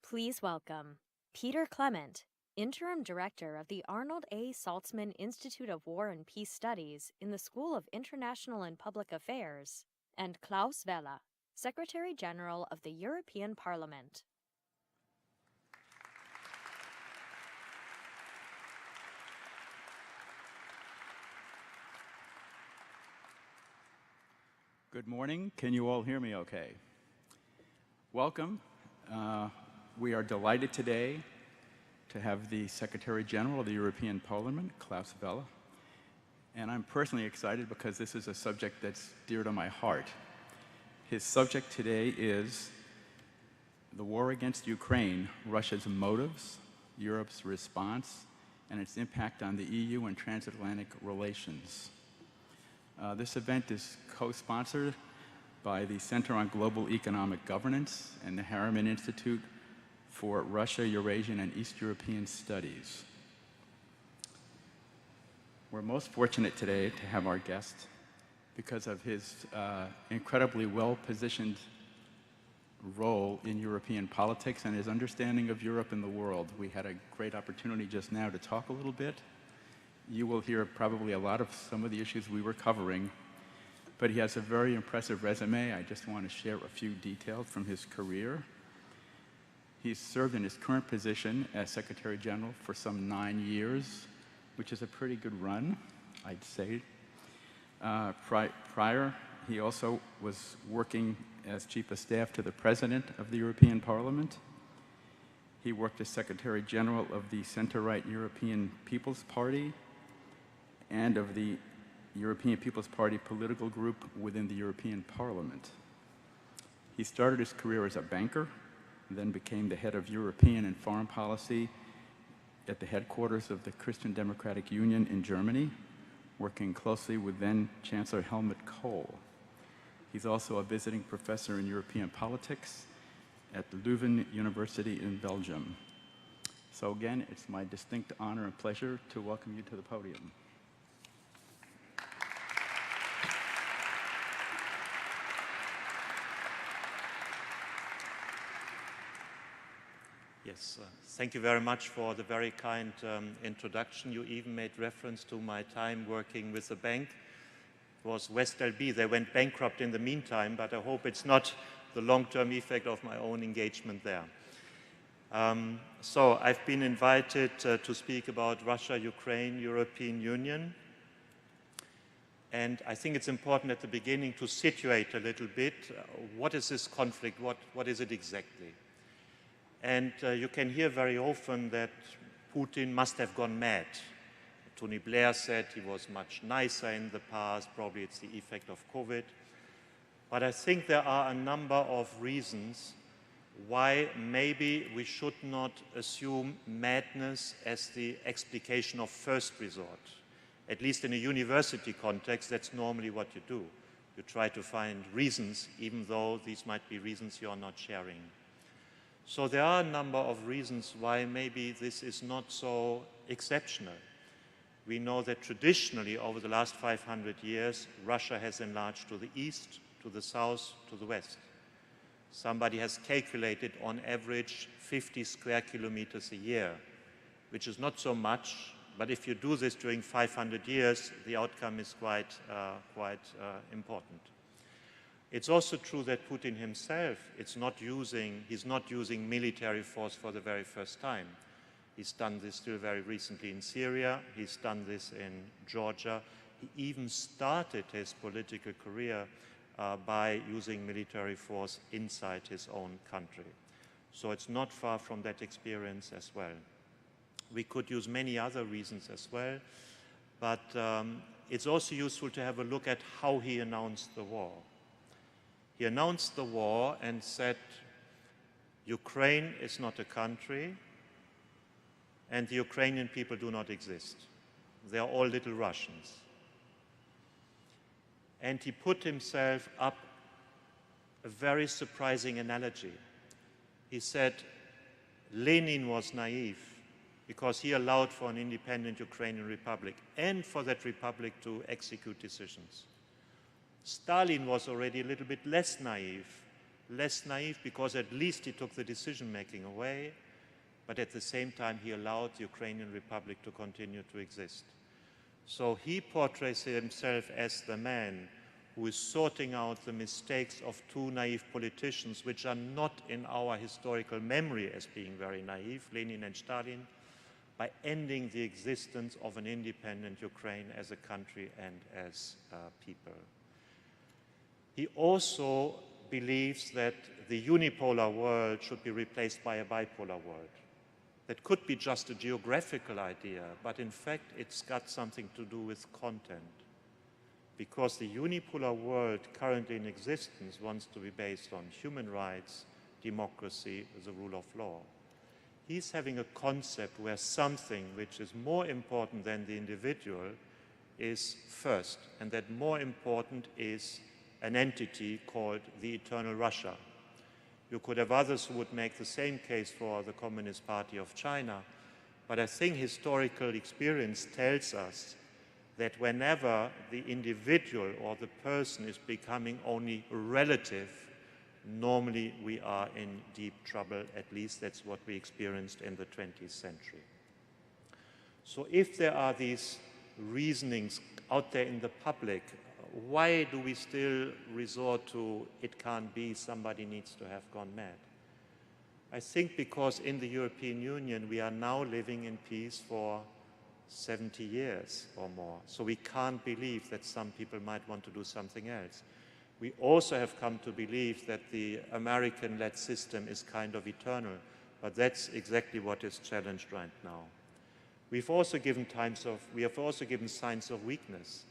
Please welcome Peter Clement, Interim Director of the Arnold A. Saltzman Institute of War and Peace Studies in the School of International and Public Affairs, and Klaus Welle, Secretary General of the European Parliament. Good morning. Can you all hear me okay? Welcome. We are delighted today to have the Secretary General of the European Parliament, Klaus Welle. And I'm personally excited because this is a subject that's dear to my heart. His subject today is the war against Ukraine, Russia's motives, Europe's response, and its impact on the EU and transatlantic relations. This event is co-sponsored by the Center on Global Economic Governance and the Harriman Institute for Russia, Eurasian, and East European Studies. We're most fortunate today to have our guest because of his incredibly well-positioned role in European politics and his understanding of Europe and the world. We had a great opportunity just now to talk a little bit. You will hear probably a lot of some of the issues we were covering, but he has a very impressive resume. I just want to share a few details from his career. He's served in his current position as Secretary General for some 9 years, which is a pretty good run, I'd say. Prior, he also was working as Chief of Staff to the President of the European Parliament. He worked as Secretary General of the center-right European People's Party and of the European People's Party political group within the European Parliament. He started his career as a banker, then became the head of European and foreign policy at the headquarters of the Christian Democratic Union in Germany, working closely with then Chancellor Helmut Kohl. He's also a visiting professor in European politics at Leuven University in Belgium. So again, it's my distinct honor and pleasure to welcome you to the podium. Yes, thank you very much for the very kind introduction. You even made reference to my time working with the bank. It was West LB. They went bankrupt in the meantime, but I hope it's not the long-term effect of my own engagement there. So I've been invited to speak about Russia, Ukraine, European Union. And I think it's important at the beginning to situate a little bit. What is this conflict? What is it exactly? And you can hear very often that Putin must have gone mad. Tony Blair said he was much nicer in the past. Probably it's the effect of COVID. But I think there are a number of reasons why maybe we should not assume madness as the explication of first resort. At least in a university context, that's normally what you do. You try to find reasons, even though these might be reasons you are not sharing. So there are a number of reasons why maybe this is not so exceptional. We know that traditionally, over the last 500 years, Russia has enlarged to the east, to the south, to the west. Somebody has calculated on average 50 square kilometers a year, which is not so much, but if you do this during 500 years, the outcome is quite important. It's also true that Putin himself he's not using military force for the very first time. He's done this still very recently in Syria. He's done this in Georgia. He even started his political career by using military force inside his own country. So it's not far from that experience as well. We could use many other reasons as well, but it's also useful to have a look at how he announced the war. He announced the war and said, Ukraine is not a country, and the Ukrainian people do not exist. They are all little Russians. And he put himself up a very surprising analogy. He said Lenin was naive because he allowed for an independent Ukrainian republic and for that republic to execute decisions. Stalin was already a little bit less naive less naive because at least he took the decision-making away, but at the same time he allowed the Ukrainian Republic to continue to exist. So he portrays himself as the man who is sorting out the mistakes of two naive politicians, which are not in our historical memory as being very naive, Lenin and Stalin, by ending the existence of an independent Ukraine as a country and as people. He also believes that the unipolar world should be replaced by a bipolar world. That could be just a geographical idea, but in fact it's got something to do with content. Because the unipolar world currently in existence wants to be based on human rights, democracy, the rule of law. He's having a concept where something which is more important than the individual is first, and that more important is an entity called the Eternal Russia. You could have others who would make the same case for the Communist Party of China, but I think historical experience tells us that whenever the individual or the person is becoming only relative, normally we are in deep trouble. At least that's what we experienced in the 20th century. So if there are these reasonings out there in the public, why do we still resort to it can't be, somebody needs to have gone mad? I think because in the European Union we are now living in peace for 70 years or more. So we can't believe that some people might want to do something else. We also have come to believe that the American-led system is kind of eternal, but that's exactly what is challenged right now. We have also given signs of weakness.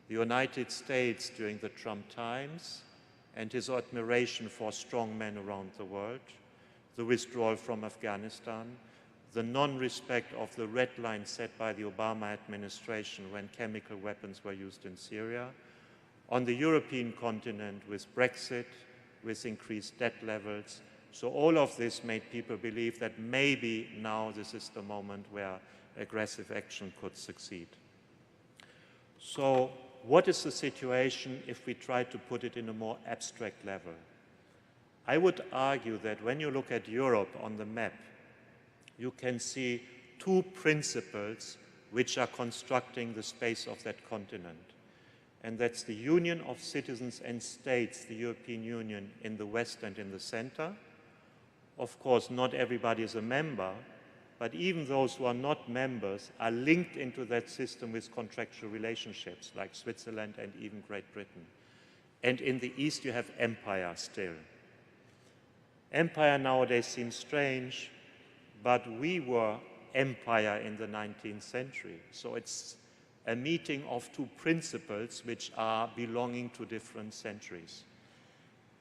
The United States during the Trump times and his admiration for strong men around the world, the withdrawal from Afghanistan, the non-respect of the red line set by the Obama administration when chemical weapons were used in Syria, on the European continent with Brexit, with increased debt levels. So all of this made people believe that maybe now this is the moment where aggressive action could succeed. So what is the situation if we try to put it in a more abstract level? I would argue that when you look at Europe on the map, you can see two principles which are constructing the space of that continent. And that's the union of citizens and states, the European Union, in the West and in the center. Of course, not everybody is a member, but even those who are not members are linked into that system with contractual relationships, like Switzerland and even Great Britain. And in the East, you have empire still. Empire nowadays seems strange, but we were empire in the 19th century. So it's a meeting of two principles which are belonging to different centuries.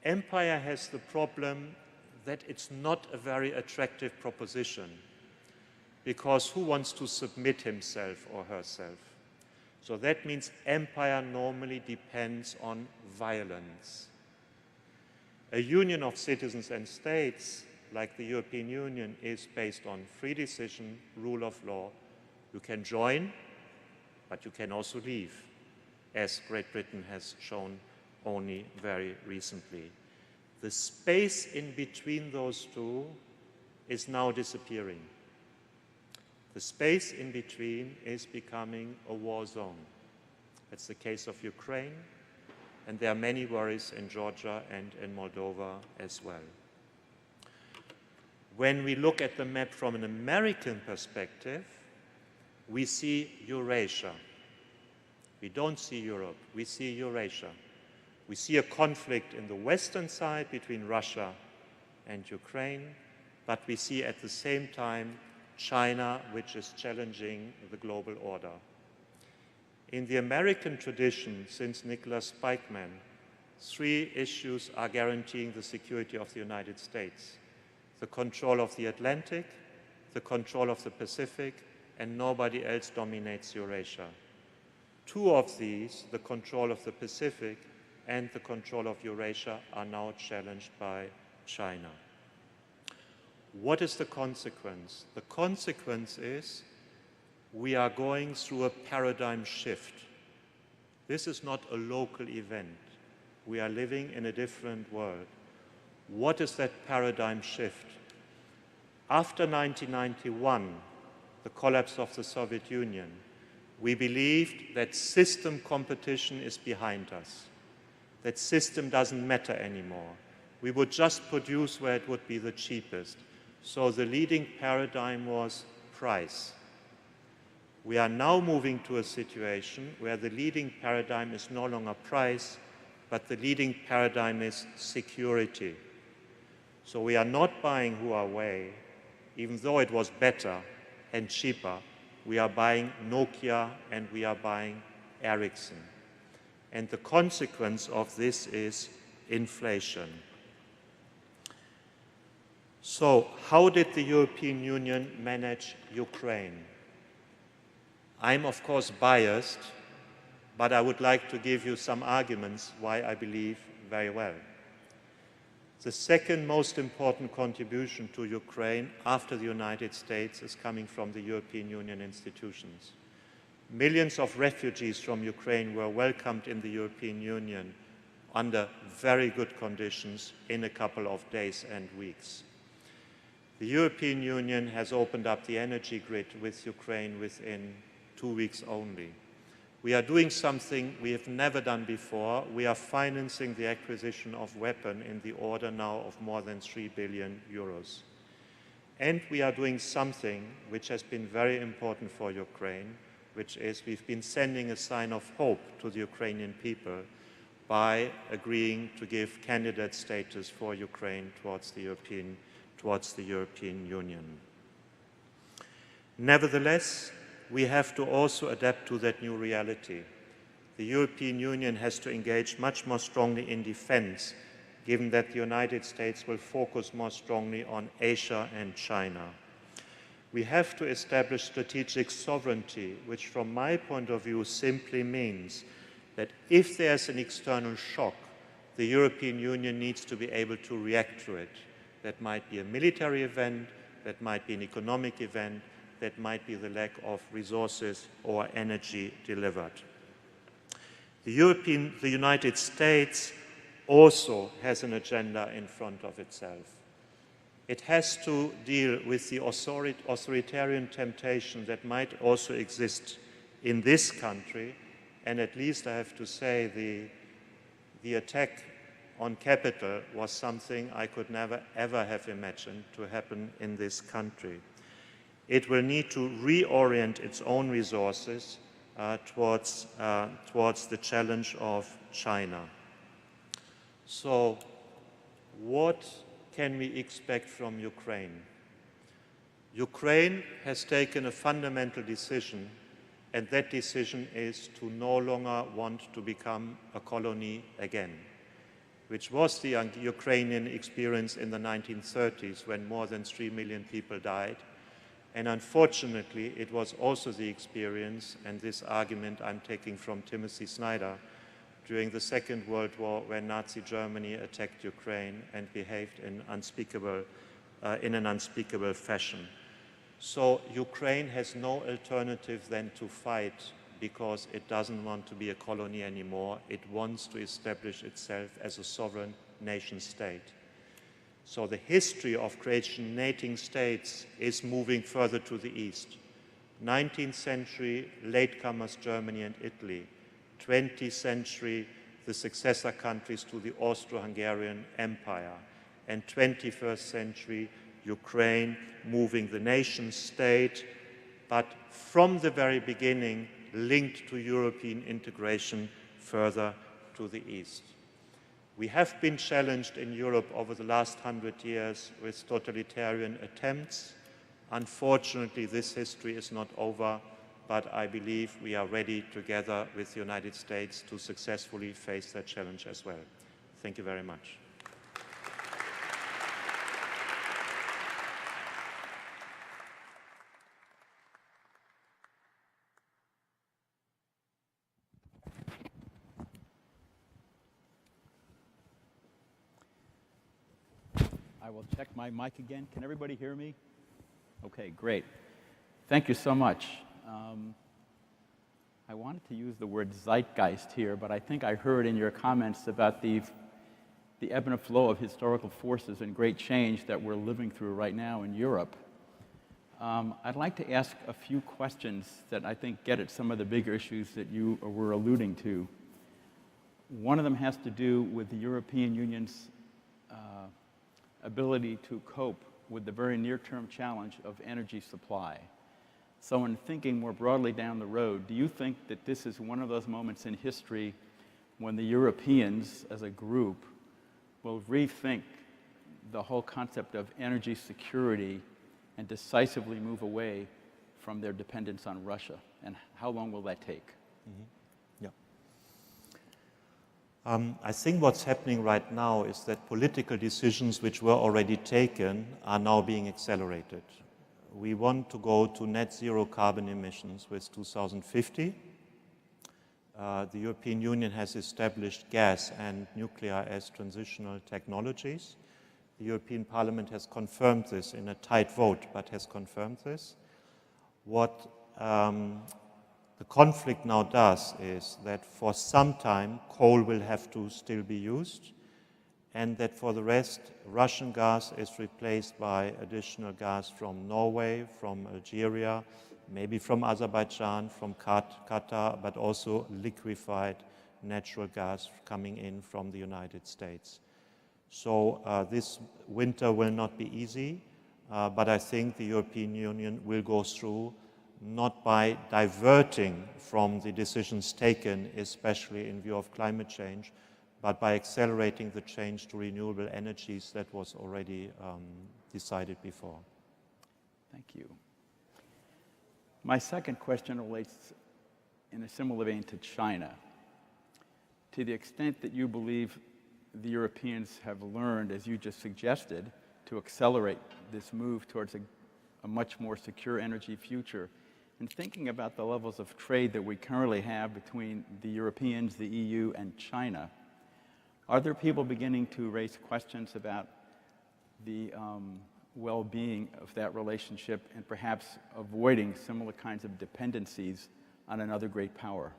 Empire has the problem that it's not a very attractive proposition, because who wants to submit himself or herself? So that means empire normally depends on violence. A union of citizens and states, like the European Union, is based on free decision, rule of law. You can join, but you can also leave, as Great Britain has shown only very recently. The space in between those two is now disappearing. The space in between is becoming a war zone. That's the case of Ukraine, and there are many worries in Georgia and in Moldova as well. When we look at the map from an American perspective, we see Eurasia. We don't see Europe, we see Eurasia. We see a conflict in the western side between Russia and Ukraine, but we see at the same time China, which is challenging the global order. In the American tradition, since Nicholas Spikeman, three issues are guaranteeing the security of the United States: the control of the Atlantic, the control of the Pacific, and nobody else dominates Eurasia. Two of these, the control of the Pacific and the control of Eurasia, are now challenged by China. What is the consequence? The consequence is we are going through a paradigm shift. This is not a local event. We are living in a different world. What is that paradigm shift? After 1991, the collapse of the Soviet Union, we believed that system competition is behind us, that system doesn't matter anymore. We would just produce where it would be the cheapest. So the leading paradigm was price. We are now moving to a situation where the leading paradigm is no longer price, but the leading paradigm is security. So we are not buying Huawei, even though it was better and cheaper. We are buying Nokia and we are buying Ericsson. And the consequence of this is inflation. So how did the European Union manage Ukraine? I'm of course biased, but I would like to give you some arguments why I believe very well. The second most important contribution to Ukraine after the United States is coming from the European Union institutions. Millions of refugees from Ukraine were welcomed in the European Union under very good conditions in a couple of days and weeks. The European Union has opened up the energy grid with Ukraine within 2 weeks only. We are doing something we have never done before. We are financing the acquisition of weapons in the order now of more than 3 billion euros. And we are doing something which has been very important for Ukraine, which is we've been sending a sign of hope to the Ukrainian people by agreeing to give candidate status for Ukraine towards the European Union. Nevertheless, we have to also adapt to that new reality. The European Union has to engage much more strongly in defense, given that the United States will focus more strongly on Asia and China. We have to establish strategic sovereignty, which from my point of view simply means that if there's an external shock, the European Union needs to be able to react to it. That might be a military event, that might be an economic event, that might be the lack of resources or energy delivered. The United States also has an agenda in front of itself. It has to deal with the authoritarian temptation that might also exist in this country, and at least I have to say the attack on Capitol was something I could never ever have imagined to happen in this country. It will need to reorient its own resources towards the challenge of China. So what can we expect from Ukraine? Ukraine has taken a fundamental decision, and that decision is to no longer want to become a colony again, which was the Ukrainian experience in the 1930s when more than 3 million people died. And unfortunately, it was also the experience, and this argument I'm taking from Timothy Snyder, during the Second World War when Nazi Germany attacked Ukraine and behaved in an unspeakable fashion. So Ukraine has no alternative than to fight because it doesn't want to be a colony anymore. It wants to establish itself as a sovereign nation state. So the history of creating states is moving further to the east. 19th century, latecomers Germany and Italy. 20th century, the successor countries to the Austro-Hungarian Empire. And 21st century, Ukraine moving the nation state, but from the very beginning linked to European integration further to the east. We have been challenged in Europe over the last 100 years with totalitarian attempts. Unfortunately, this history is not over, but I believe we are ready together with the United States to successfully face that challenge as well. Thank you very much. I will check my mic again. Can everybody hear me? Okay, great. Thank you so much. I wanted to use the word zeitgeist here, but I think I heard in your comments about the the ebb and flow of historical forces and great change that we're living through right now in Europe, I'd like to ask a few questions that I think get at some of the bigger issues that you were alluding to. One of them has to do with the European Union's ability to cope with the very near-term challenge of energy supply. So in thinking more broadly down the road, do you think that this is one of those moments in history when the Europeans as a group will rethink the whole concept of energy security and decisively move away from their dependence on Russia? And how long will that take? Yeah. I think what's happening right now is that political decisions which were already taken are now being accelerated. We want to go to net zero carbon emissions with 2050. The European Union has established gas and nuclear as transitional technologies. The European Parliament has confirmed this in a tight vote, but has confirmed this. What the conflict now does is that for some time coal will have to still be used, and that for the rest Russian gas is replaced by additional gas from Norway, from Algeria, maybe from Azerbaijan, from Qatar, but also liquefied natural gas coming in from the United States. So this winter will not be easy, but I think the European Union will go through, not by diverting from the decisions taken, especially in view of climate change, but by accelerating the change to renewable energies that was already decided before. Thank you. My second question relates in a similar vein to China. To the extent that you believe the Europeans have learned, as you just suggested, to accelerate this move towards a much more secure energy future, and thinking about the levels of trade that we currently have between the Europeans, the EU, and China, are there people beginning to raise questions about the well-being of that relationship and perhaps avoiding similar kinds of dependencies on another great power?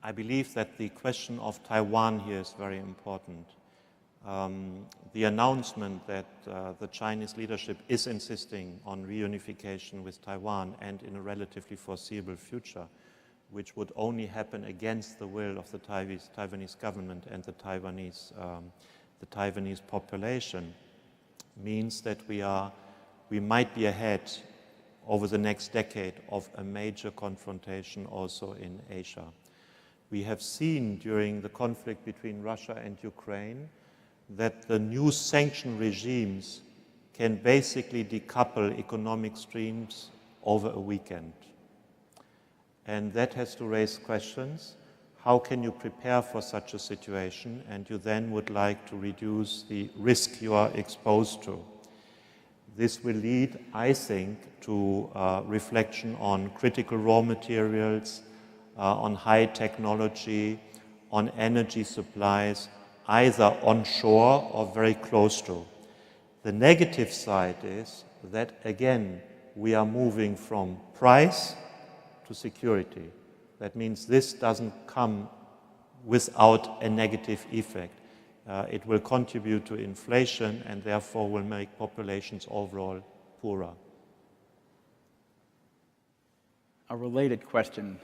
I believe that the question of Taiwan here is very important. The announcement that the Chinese leadership is insisting on reunification with Taiwan and in a relatively foreseeable future, which would only happen against the will of the Taiwanese government and the Taiwanese population, means that we might be ahead over the next decade of a major confrontation also in Asia. We have seen during the conflict between Russia and Ukraine that the new sanction regimes can basically decouple economic streams over a weekend. And that has to raise questions. How can you prepare for such a situation? And you then would like to reduce the risk you are exposed to. This will lead, I think, to reflection on critical raw materials, on high technology, on energy supplies, either onshore or very close to. The negative side is that, again, we are moving from price to security. That means this doesn't come without a negative effect. It will contribute to inflation and therefore will make populations overall poorer. A related question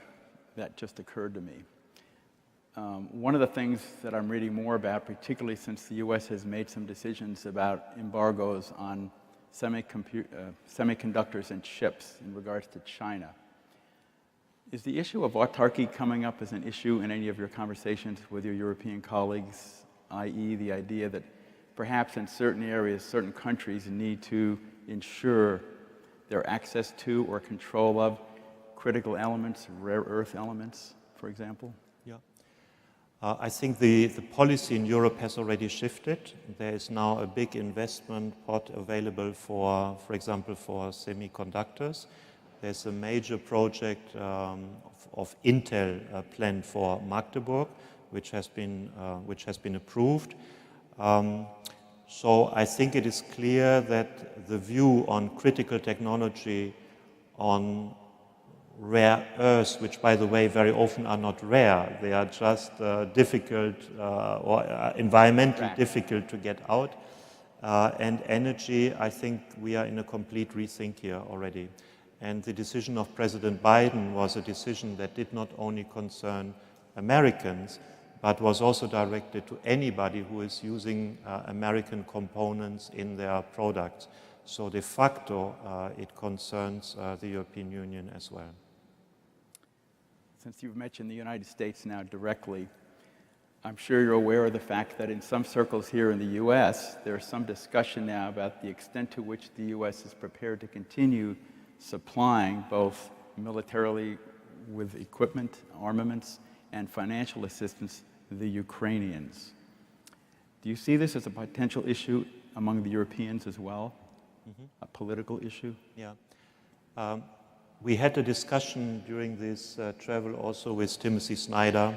that just occurred to me. One of the things that I'm reading more about, particularly since the U.S. has made some decisions about embargoes on semiconductors and chips in regards to China, is the issue of autarky coming up as an issue in any of your conversations with your European colleagues, i.e. the idea that perhaps in certain areas, certain countries need to ensure their access to or control of critical elements, rare earth elements, for example? Yeah. I think the policy in Europe has already shifted. There is now a big investment pot available for example, for semiconductors. There's a major project of Intel planned for Magdeburg, which has been approved. So I think it is clear that the view on critical technology, on rare earths, which, by the way, very often are not rare. They are just difficult or environmentally difficult to get out. And energy, I think we are in a complete rethink here already. And the decision of President Biden was a decision that did not only concern Americans, but was also directed to anybody who is using American components in their products. So de facto, it concerns the European Union as well. Since you've mentioned the United States now directly, I'm sure you're aware of the fact that in some circles here in the U.S., there's some discussion now about the extent to which the U.S. is prepared to continue supplying both militarily with equipment, armaments, and financial assistance to the Ukrainians. Do you see this as a potential issue among the Europeans as well? A political issue? Yeah. We had a discussion during this travel also with Timothy Snyder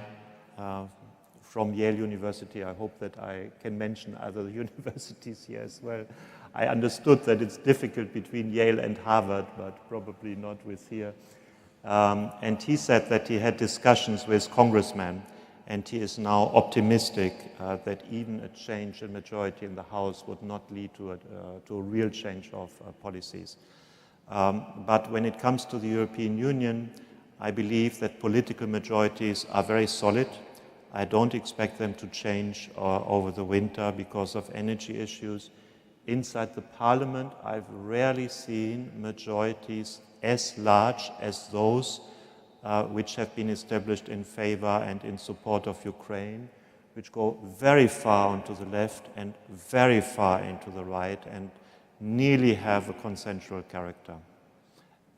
from Yale University. I hope that I can mention other universities here as well. I understood that it's difficult between Yale and Harvard, but probably not with here. And he said that he had discussions with congressmen, and he is now optimistic that even a change in majority in the House would not lead to a real change of policies. But when it comes to the European Union, I believe that political majorities are very solid. I don't expect them to change over the winter because of energy issues. Inside the parliament, I've rarely seen majorities as large as those which have been established in favor and in support of Ukraine, which go very far onto the left and very far into the right and nearly have a consensual character.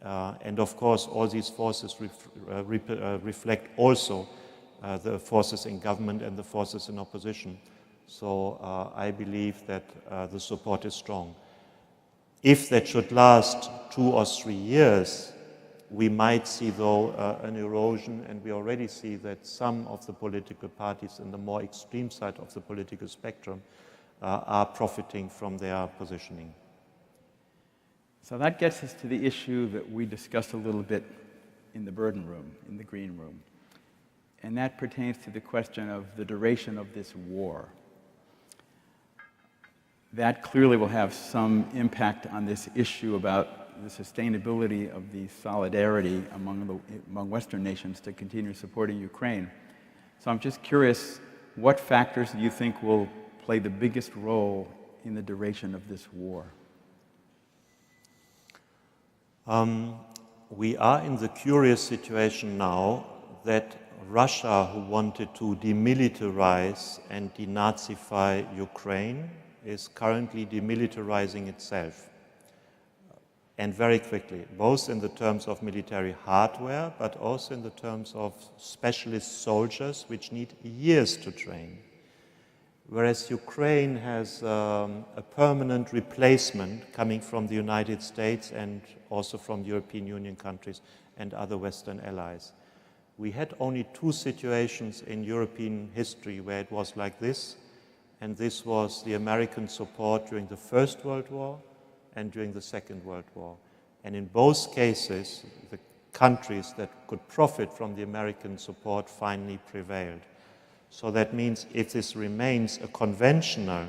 And of course, all these forces reflect also the forces in government and the forces in opposition. So I believe that the support is strong. If that should last 2 or 3 years, we might see, though, an erosion, and we already see that some of the political parties in the more extreme side of the political spectrum are profiting from their positioning. So that gets us to the issue that we discussed a little bit in the burden room, in the green room. And that pertains to the question of the duration of this war. That clearly will have some impact on this issue about the sustainability of the solidarity among Western nations to continue supporting Ukraine. So I'm just curious, what factors do you think will play the biggest role in the duration of this war? We are in the curious situation now that Russia, who wanted to demilitarize and denazify Ukraine, is currently demilitarizing itself. And very quickly, both in the terms of military hardware, but also in the terms of specialist soldiers, which need years to train. Whereas Ukraine has a permanent replacement coming from the United States and also from the European Union countries and other Western allies. We had only 2 situations in European history where it was like this, and this was the American support during the First World War and during the Second World War. And in both cases, the countries that could profit from the American support finally prevailed. So that means if this remains a conventional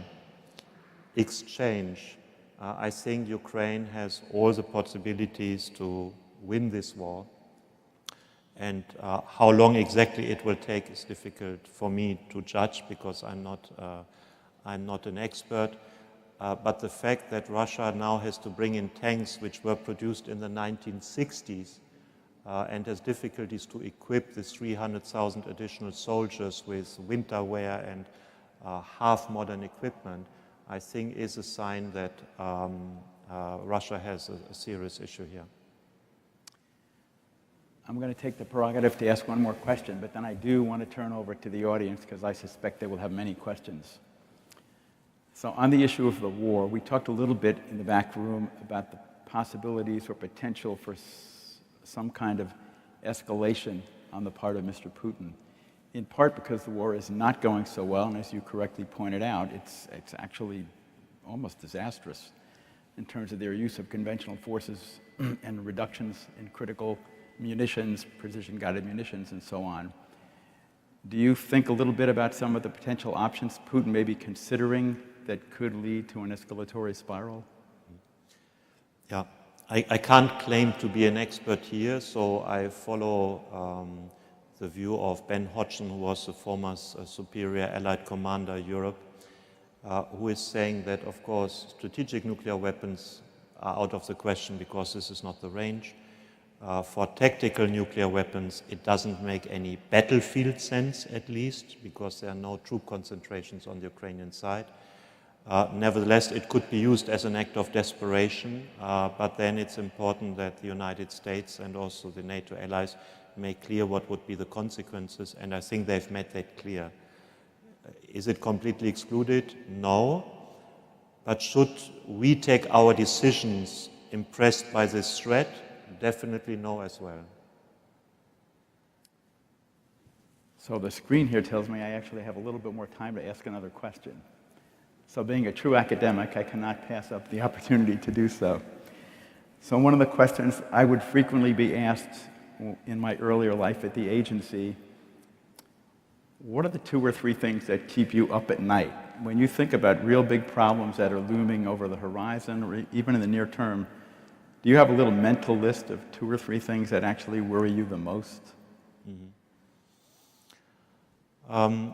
exchange, I think Ukraine has all the possibilities to win this war. And how long exactly it will take is difficult for me to judge because I'm not an expert. But the fact that Russia now has to bring in tanks which were produced in the 1960s and has difficulties to equip the 300,000 additional soldiers with winter wear and half-modern equipment, I think is a sign that Russia has a serious issue here. I'm going to take the prerogative to ask one more question, but then I do want to turn over to the audience because I suspect they will have many questions. So on the issue of the war, we talked a little bit in the back room about the possibilities or potential for some kind of escalation on the part of Mr. Putin, in part because the war is not going so well, and as you correctly pointed out, it's actually almost disastrous in terms of their use of conventional forces and reductions in critical munitions, precision-guided munitions, and so on. Do you think a little bit about some of the potential options Putin may be considering that could lead to an escalatory spiral? Yeah, I can't claim to be an expert here, so I follow the view of Ben Hodgson, who was the former superior Allied commander Europe, who is saying that, of course, strategic nuclear weapons are out of the question because this is not the range. For tactical nuclear weapons, it doesn't make any battlefield sense, at least, because there are no troop concentrations on the Ukrainian side. Nevertheless, it could be used as an act of desperation, but then it's important that the United States and also the NATO allies make clear what would be the consequences, and I think they've made that clear. Is it completely excluded? No. But should we take our decisions impressed by this threat? Definitely no as well. So the screen here tells me I actually have a little bit more time to ask another question. So being a true academic, I cannot pass up the opportunity to do so. So one of the questions I would frequently be asked in my earlier life at the agency, what are the 2 or 3 things that keep you up at night? When you think about real big problems that are looming over the horizon or even in the near term, do you have a little mental list of 2 or 3 things that actually worry you the most? Mm-hmm.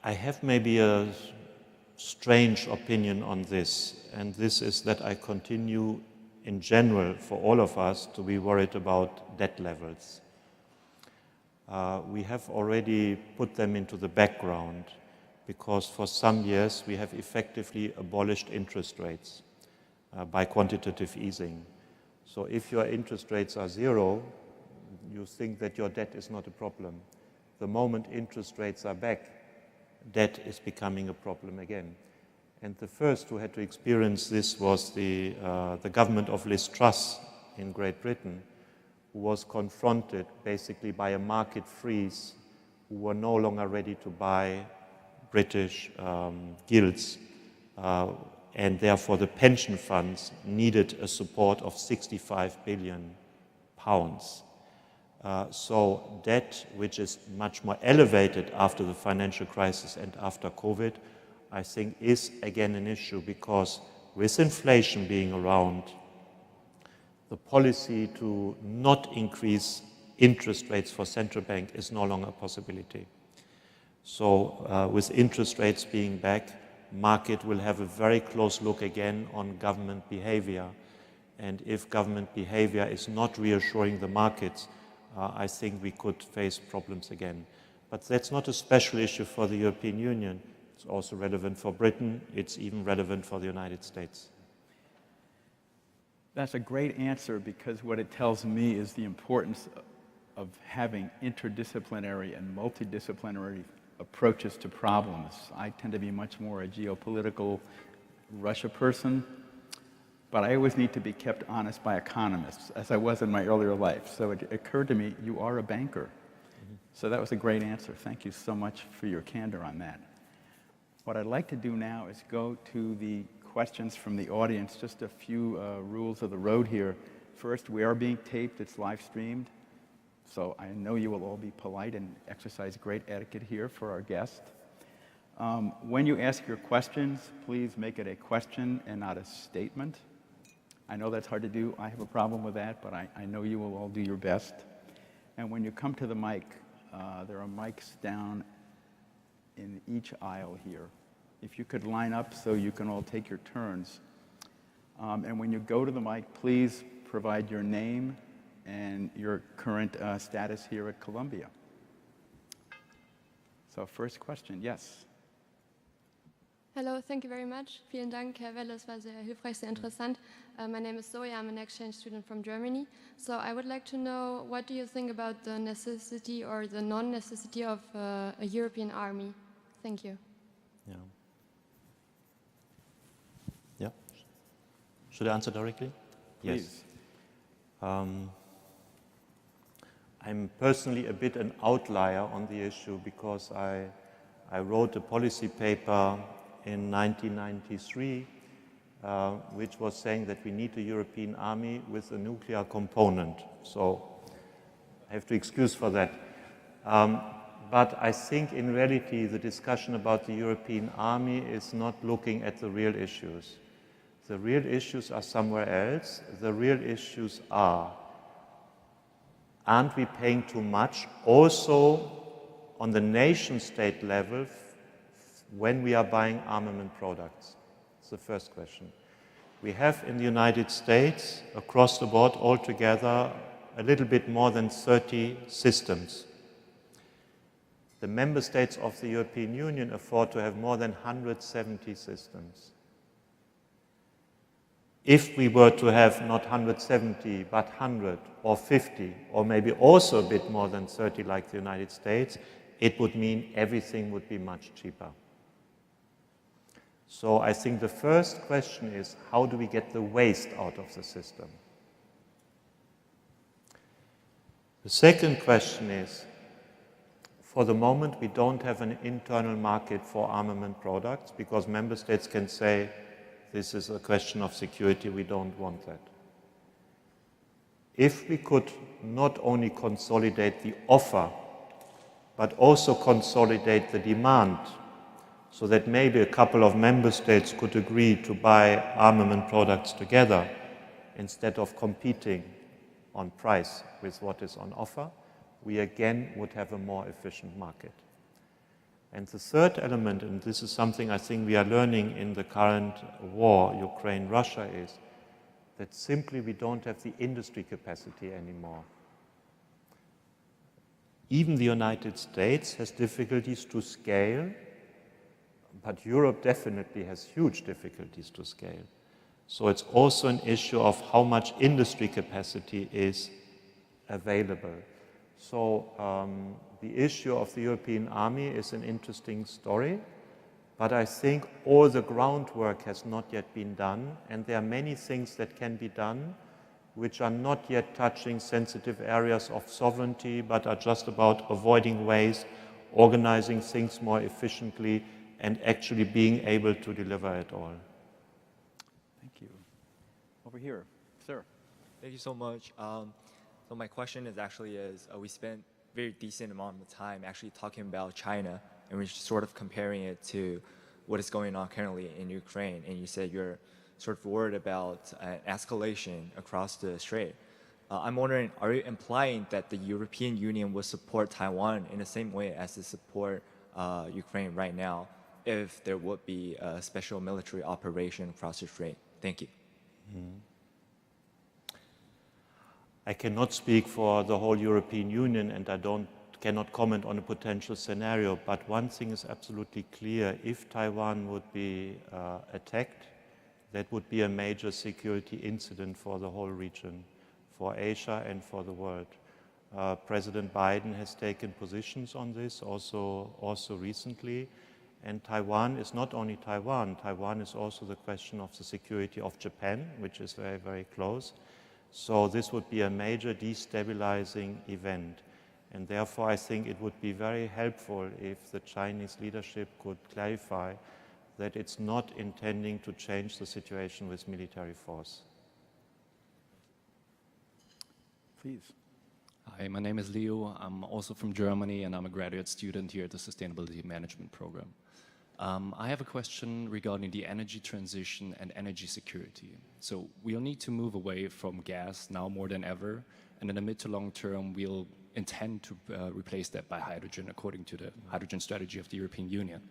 I have maybe a strange opinion on this, and this is that I continue in general for all of us to be worried about debt levels. We have already put them into the background because for some years we have effectively abolished interest rates by quantitative easing. So if your interest rates are 0, you think that your debt is not a problem. The moment interest rates are back, debt is becoming a problem again. And the first who had to experience this was the government of Liz Truss in Great Britain, who was confronted basically by a market freeze, who were no longer ready to buy British gilts, and therefore the pension funds needed a support of 65 billion pounds. So debt, which is much more elevated after the financial crisis and after COVID, I think is again an issue because with inflation being around, the policy to not increase interest rates for central bank is no longer a possibility. So with interest rates being back, market will have a very close look again on government behavior. And if government behavior is not reassuring the markets, I think we could face problems again. But that's not a special issue for the European Union. It's also relevant for Britain. It's even relevant for the United States. That's a great answer because what it tells me is the importance of having interdisciplinary and multidisciplinary approaches to problems. I tend to be much more a geopolitical Russia person, but I always need to be kept honest by economists, as I was in my earlier life. So it occurred to me, you are a banker. Mm-hmm. So that was a great answer. Thank you so much for your candor on that. What I'd like to do now is go to the questions from the audience, just a few rules of the road here. First, we are being taped, it's live streamed, so I know you will all be polite and exercise great etiquette here for our guest. When you ask your questions, please make it a question and not a statement. I know that's hard to do, I have a problem with that, but I know you will all do your best. And when you come to the mic, there are mics down in each aisle here. If you could line up so you can all take your turns. And when you go to the mic, please provide your name and your current status here at Columbia. So first question, yes. Hello, thank you very much. Vielen Dank, Herr Welle, es war sehr hilfreich, sehr interessant. My name is Zoe, I'm an exchange student from Germany. So I would like to know, what do you think about the necessity or the non-necessity of a European army? Thank you. Yeah. Yeah. Should I answer directly? Please. Yes. I'm personally a bit an outlier on the issue because I wrote a policy paper in 1993 which was saying that we need a European army with a nuclear component. So I have to excuse for that. But I think in reality the discussion about the European army is not looking at the real issues. The real issues are somewhere else. The real issues are, aren't we paying too much also on the nation-state level when we are buying armament products? It's the first question. We have in the United States, across the board altogether, a little bit more than 30 systems. The member states of the European Union afford to have more than 170 systems. If we were to have not 170, but 100 or 50, or maybe also a bit more than 30 like the United States, it would mean everything would be much cheaper. So I think the first question is, how do we get the waste out of the system? The second question is, for the moment we don't have an internal market for armament products because member states can say, this is a question of security, we don't want that. If we could not only consolidate the offer, but also consolidate the demand, so that maybe a couple of member states could agree to buy armament products together instead of competing on price with what is on offer, we again would have a more efficient market. And the third element, and this is something I think we are learning in the current war, Ukraine-Russia, is that simply we don't have the industry capacity anymore. Even the United States has difficulties to scale, but Europe definitely has huge difficulties to scale. So it's also an issue of how much industry capacity is available. So the issue of the European army is an interesting story, but I think all the groundwork has not yet been done, and there are many things that can be done which are not yet touching sensitive areas of sovereignty, but are just about avoiding waste, organizing things more efficiently, and actually being able to deliver it all. Thank you. Over here, sir. Thank you so much. So my question is we spent a very decent amount of time actually talking about China, and we're sort of comparing it to what is going on currently in Ukraine. And you said you're sort of worried about escalation across the strait. I'm wondering, are you implying that the European Union will support Taiwan in the same way as they support Ukraine right now if there would be a special military operation across the strait? Thank you. I cannot speak for the whole European Union, and cannot comment on a potential scenario, but one thing is absolutely clear. If Taiwan would be attacked, that would be a major security incident for the whole region, for Asia and for the world. President Biden has taken positions on this also recently, and Taiwan is not only Taiwan. Taiwan is also the question of the security of Japan, which is very, very close. So this would be a major destabilizing event. And therefore, I think it would be very helpful if the Chinese leadership could clarify that it's not intending to change the situation with military force. Please. Hi, my name is Leo. I'm also from Germany, and I'm a graduate student here at the Sustainability Management Program. I have a question regarding the energy transition and energy security. So we'll need to move away from gas now more than ever, and in the mid to long term, we'll intend to replace that by hydrogen according to the hydrogen strategy of the European Union.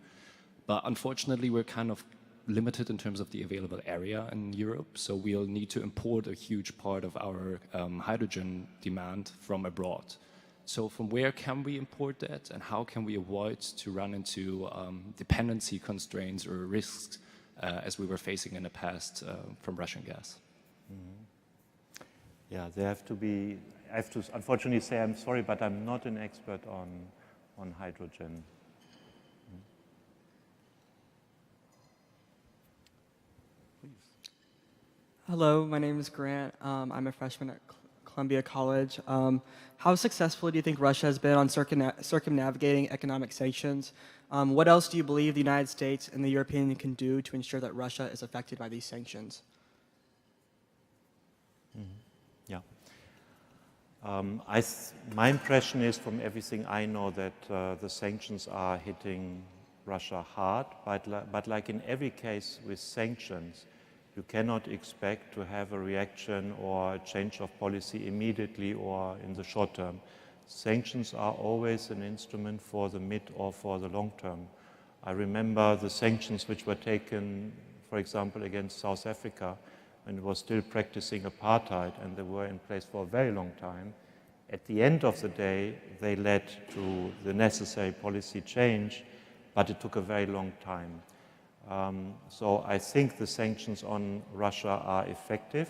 But unfortunately, we're kind of limited in terms of the available area in Europe, so we'll need to import a huge part of our hydrogen demand from abroad. So from where can we import that, and how can we avoid to run into dependency constraints or risks as we were facing in the past from Russian gas? Yeah, I have to unfortunately say I'm sorry, but I'm not an expert on hydrogen. Hello, my name is Grant. I'm a freshman at Columbia College. How successful do you think Russia has been on circumnavigating economic sanctions? What else do you believe the United States and the European Union can do to ensure that Russia is affected by these sanctions? Yeah. My impression is, from everything I know, that the sanctions are hitting Russia hard, but like in every case with sanctions, you cannot expect to have a reaction or a change of policy immediately or in the short term. Sanctions are always an instrument for the mid or for the long term. I remember the sanctions which were taken, for example, against South Africa, when it was still practicing apartheid, and they were in place for a very long time. At the end of the day, they led to the necessary policy change, but it took a very long time. So I think the sanctions on Russia are effective.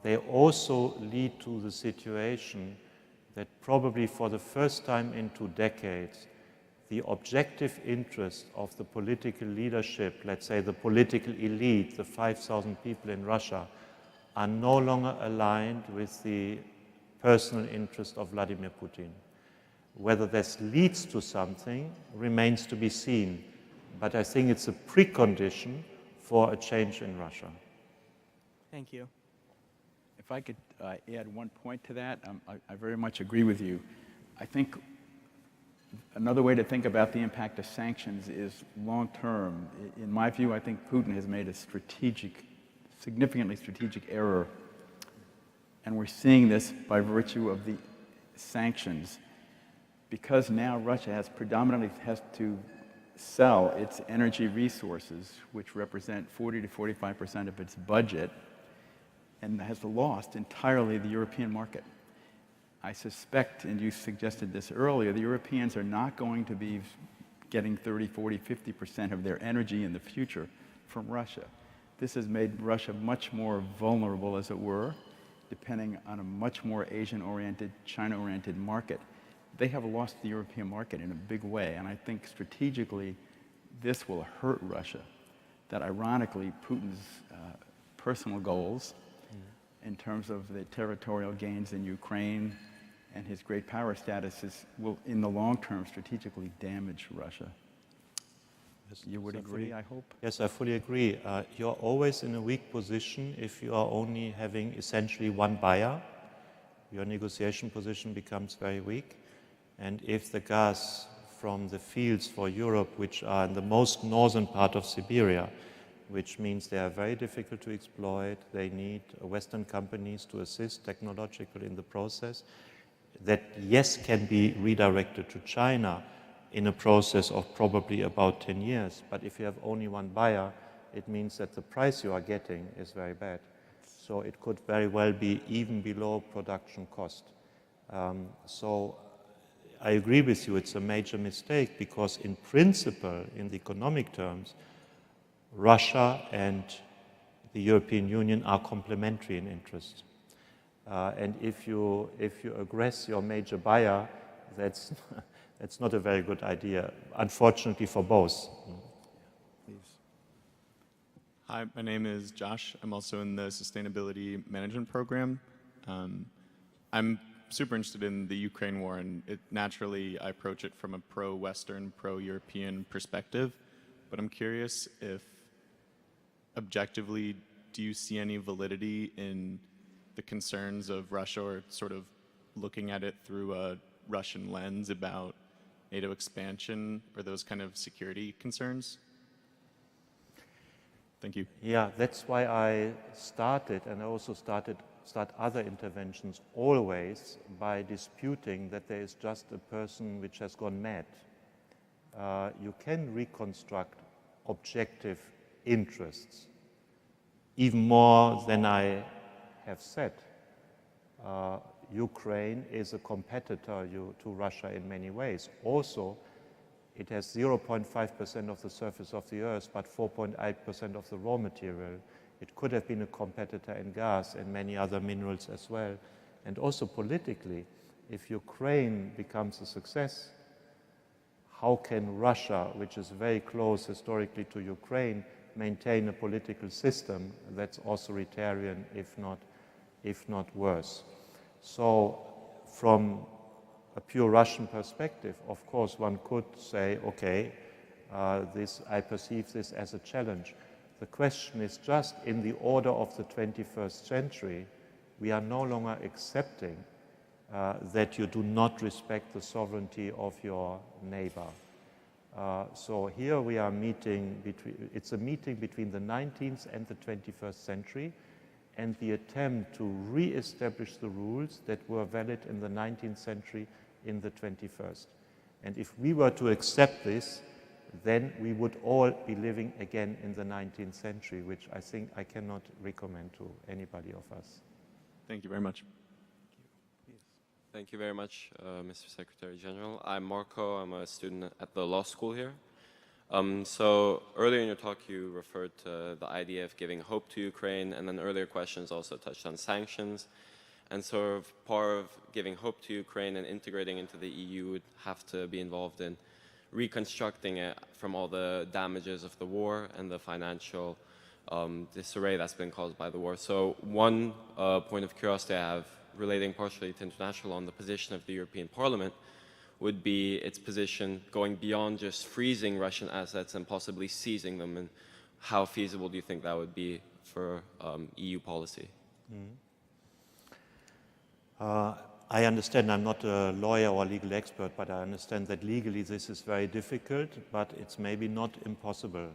They also lead to the situation that probably for the first time in 2 decades, the objective interest of the political leadership, let's say the political elite, the 5,000 people in Russia, are no longer aligned with the personal interest of Vladimir Putin. Whether this leads to something remains to be seen, but I think it's a precondition for a change in Russia. Thank you. If I could add one point to that, I very much agree with you. I think another way to think about the impact of sanctions is long-term. In my view, I think Putin has made a significantly strategic error, and we're seeing this by virtue of the sanctions. Because now Russia predominantly has to sell its energy resources, which represent 40 to 45% of its budget, and has lost entirely the European market. I suspect, and you suggested this earlier, the Europeans are not going to be getting 30, 40, 50% of their energy in the future from Russia. This has made Russia much more vulnerable, as it were, depending on a much more Asian-oriented, China-oriented market. They have lost the European market in a big way, and I think strategically this will hurt Russia. That ironically, Putin's personal goals in terms of the territorial gains in Ukraine and his great power status will, in the long term, strategically damage Russia. Yes, you would agree, I hope? Yes, I fully agree. You're always in a weak position if you are only having essentially one buyer. Your negotiation position becomes very weak. And if the gas from the fields for Europe, which are in the most northern part of Siberia, which means they are very difficult to exploit, they need Western companies to assist technologically in the process, that yes can be redirected to China in a process of probably about 10 years. But if you have only one buyer, it means that the price you are getting is very bad. So it could very well be even below production cost. So I agree with you, it's a major mistake, because in principle, in the economic terms, Russia and the European Union are complementary in interest. And if you aggress your major buyer, that's not a very good idea, unfortunately for both. Please. Hi, my name is Josh. I'm also in the Sustainability Management Program. I'm super interested in the Ukraine war, and naturally I approach it from a pro-Western, pro-European perspective. But I'm curious if, objectively, do you see any validity in the concerns of Russia, or sort of looking at it through a Russian lens about NATO expansion or those kind of security concerns? Thank you. Yeah, that's why I started, and I also start other interventions always by disputing that there is just a person which has gone mad. You can reconstruct objective interests, even more than I have said. Ukraine is a competitor to Russia in many ways. Also, it has 0.5% of the surface of the earth, but 4.8% of the raw material. It could have been a competitor in gas and many other minerals as well. And also politically, if Ukraine becomes a success, how can Russia, which is very close historically to Ukraine, maintain a political system that's authoritarian, if not worse? So from a pure Russian perspective, of course, one could say, okay, I perceive this as a challenge. The question is just, in the order of the 21st century, we are no longer accepting that you do not respect the sovereignty of your neighbor. So here we are meeting it's a meeting between the 19th and the 21st century, and the attempt to re-establish the rules that were valid in the 19th century in the 21st. And if we were to accept this, then we would all be living again in the 19th century, which I think I cannot recommend to anybody of us. Thank you very much. Thank you very much, Mr. Secretary General. I'm Marco. I'm a student at the law school here. So earlier in your talk, you referred to the idea of giving hope to Ukraine, and then earlier questions also touched on sanctions. And sort of part of giving hope to Ukraine and integrating into the EU would have to be involved in reconstructing it from all the damages of the war and the financial disarray that's been caused by the war. So one point of curiosity I have, relating partially to international law, on the position of the European Parliament, would be its position going beyond just freezing Russian assets and possibly seizing them, and how feasible do you think that would be for EU policy? I understand, I'm not a lawyer or legal expert, but I understand that legally this is very difficult, but it's maybe not impossible.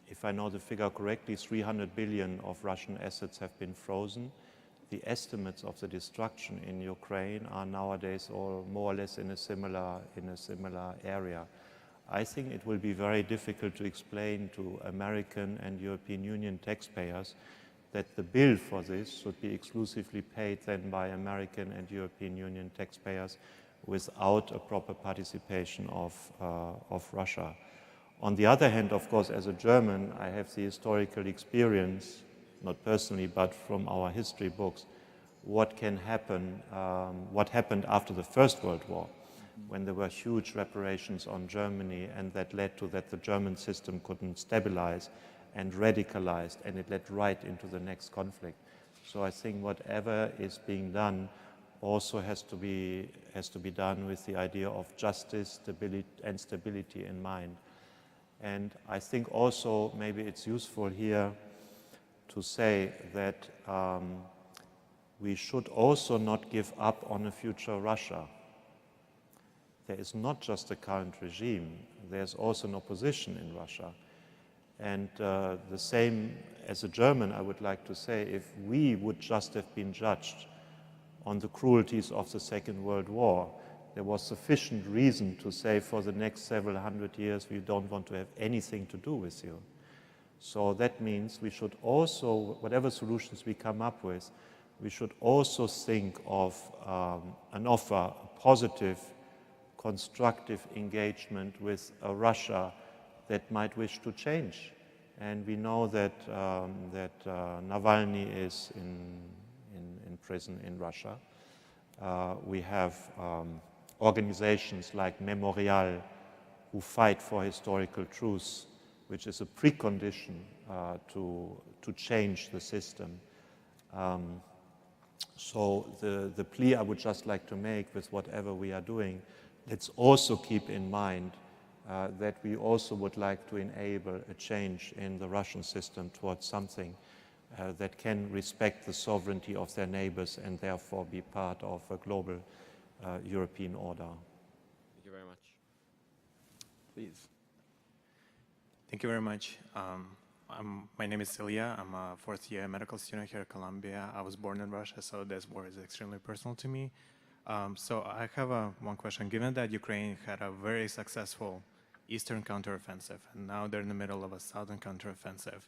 If I know the figure correctly, 300 billion of Russian assets have been frozen. The estimates of the destruction in Ukraine are nowadays all more or less in a similar area. I think it will be very difficult to explain to American and European Union taxpayers that the bill for this should be exclusively paid then by American and European Union taxpayers without a proper participation of Russia. On the other hand, of course, as a German, I have the historical experience, not personally, but from our history books, what can happen, what happened after the First World War, when there were huge reparations on Germany, and that led to that the German system couldn't stabilize and radicalized, and it led right into the next conflict. So I think whatever is being done also has to be done with the idea of justice, stability in mind. And I think also maybe it's useful here to say that we should also not give up on a future Russia. There is not just the current regime, there's also an opposition in Russia. And the same as a German, I would like to say, if we would just have been judged on the cruelties of the Second World War, there was sufficient reason to say for the next several hundred years we don't want to have anything to do with you. So that means we should also, whatever solutions we come up with, we should also think of an offer, a positive, constructive engagement with a Russia that might wish to change. And we know that, Navalny is in prison in Russia. We have organizations like Memorial who fight for historical truth, which is a precondition to change the system. So the plea I would just like to make with whatever we are doing, let's also keep in mind that we also would like to enable a change in the Russian system towards something that can respect the sovereignty of their neighbors and therefore be part of a global European order. Thank you very much. Please. Thank you very much. My name is Ilya. I'm a fourth-year medical student here at Columbia. I was born in Russia, so this war is extremely personal to me. So I have one question. Given that Ukraine had a very successful eastern counteroffensive, and now they're in the middle of a southern counteroffensive,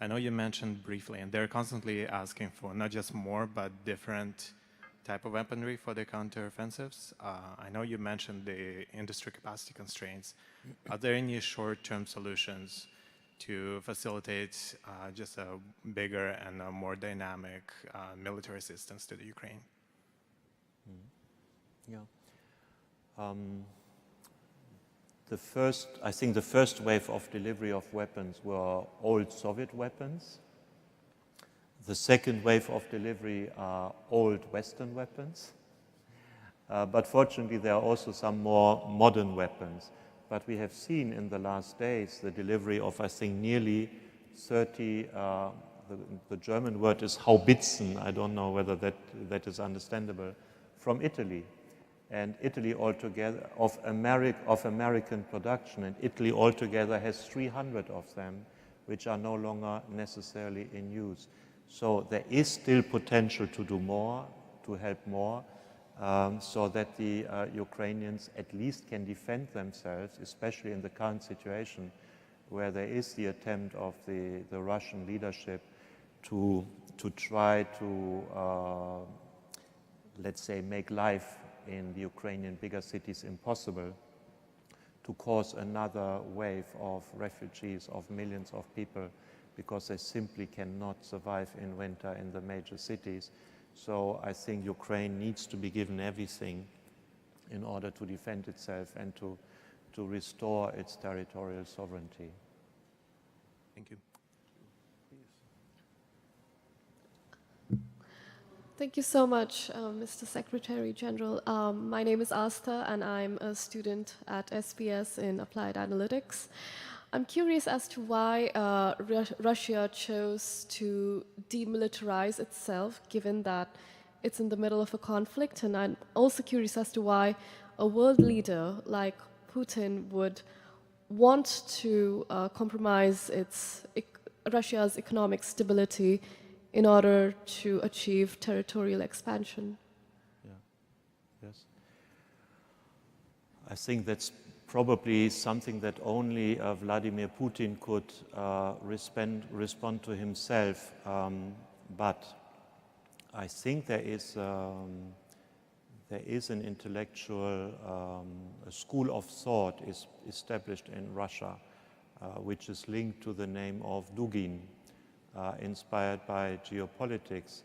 I know you mentioned briefly, and they're constantly asking for not just more, but different type of weaponry for the counteroffensives. I know you mentioned the industry capacity constraints. Are there any short-term solutions to facilitate just a bigger and a more dynamic military assistance to the Ukraine? Yeah. I think the first wave of delivery of weapons were old Soviet weapons. The second wave of delivery are old Western weapons. But fortunately, there are also some more modern weapons. But we have seen in the last days the delivery of, I think, nearly 30 the German word is Haubitzen, I don't know whether that is understandable, from Italy. And Italy altogether, of American production, and Italy altogether has 300 of them, which are no longer necessarily in use. So there is still potential to do more, to help more, so that the Ukrainians at least can defend themselves, especially in the current situation where there is the attempt of the Russian leadership to try to, let's say, make life in the Ukrainian bigger cities impossible, to cause another wave of refugees, of millions of people, because they simply cannot survive in winter in the major cities. So I think Ukraine needs to be given everything in order to defend itself and to restore its territorial sovereignty. Thank you. Thank you so much, Mr. Secretary General. My name is Asta, and I'm a student at SPS in Applied Analytics. I'm curious as to why Russia chose to demilitarize itself, given that it's in the middle of a conflict, and I'm also curious as to why a world leader like Putin would want to compromise Russia's economic stability in order to achieve territorial expansion. Yeah. Yes. I think that's probably something that only Vladimir Putin could respond to himself. But I think there is an intellectual a school of thought is established in Russia, which is linked to the name of Dugin, inspired by geopolitics,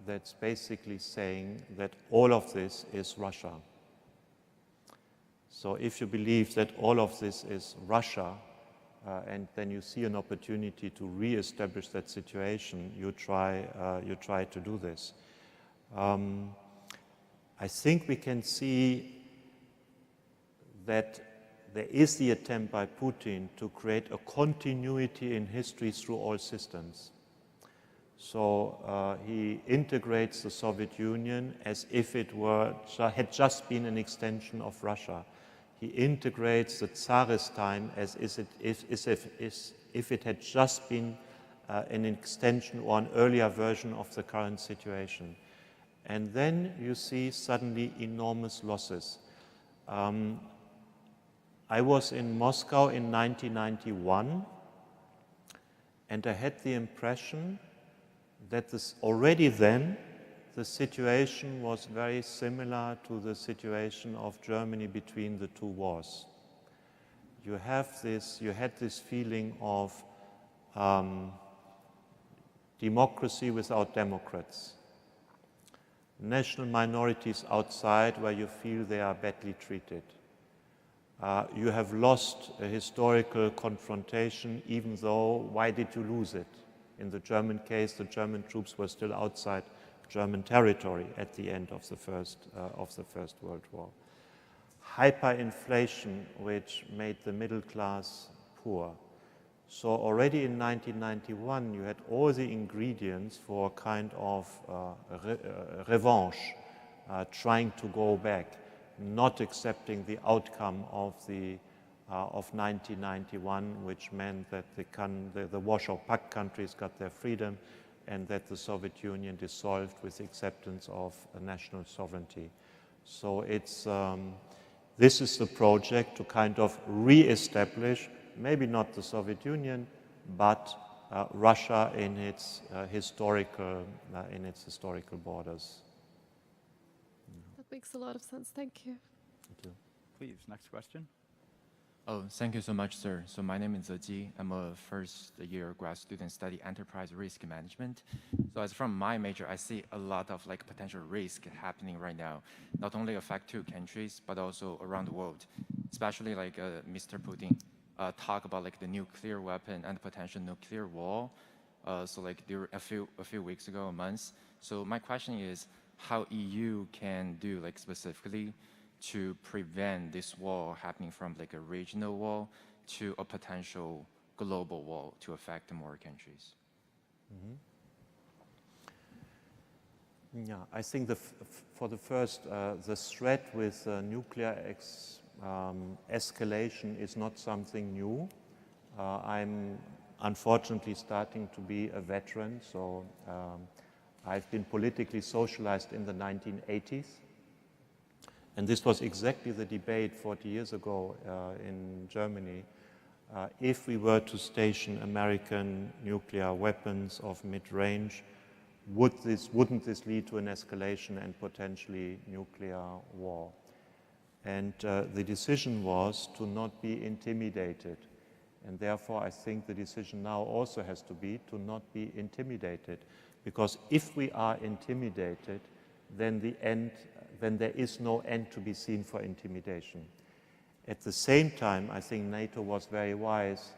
that's basically saying that all of this is Russia. So if you believe that all of this is Russia, and then you see an opportunity to re-establish that situation, you try to do this. I think we can see that there is the attempt by Putin to create a continuity in history through all systems. So he integrates the Soviet Union as if it had just been an extension of Russia. He integrates the Tsarist time as if it had just been an extension or an earlier version of the current situation. And then you see suddenly enormous losses. I was in Moscow in 1991, and I had the impression that already then the situation was very similar to the situation of Germany between the two wars. You had this feeling of democracy without democrats, national minorities outside where you feel they are badly treated. You have lost a historical confrontation, even though, why did you lose it? In the German case, the German troops were still outside German territory at the end of the First World War. Hyperinflation, which made the middle class poor. So already in 1991, you had all the ingredients for a kind of revanche, trying to go back, not accepting the outcome of 1991, which meant that the Warsaw Pact countries got their freedom and that the Soviet Union dissolved with acceptance of national sovereignty. So this is the project to kind of re-establish, maybe not the Soviet Union, but Russia in its historical borders. That makes a lot of sense. Thank you. Thank you. Please, next question. Oh, thank you so much, sir. So my name is Ji. I'm a first-year grad student study enterprise risk management. So as from my major, I see a lot of potential risk happening right now. Not only affect two countries, but also around the world. Especially Mr. Putin talk about the nuclear weapon and potential nuclear war. There a few weeks ago, a month. So my question is, how EU can do specifically to prevent this war happening from a regional war to a potential global war to affect more countries? Yeah, I think for the first, the threat with nuclear escalation is not something new. I'm unfortunately starting to be a veteran, so I've been politically socialized in the 1980s. And this was exactly the debate 40 years ago in Germany. If we were to station American nuclear weapons of mid-range, wouldn't this lead to an escalation and potentially nuclear war? And the decision was to not be intimidated. And therefore, I think the decision now also has to be to not be intimidated. Because if we are intimidated, then there is no end to be seen for intimidation. At the same time, I think NATO was very wise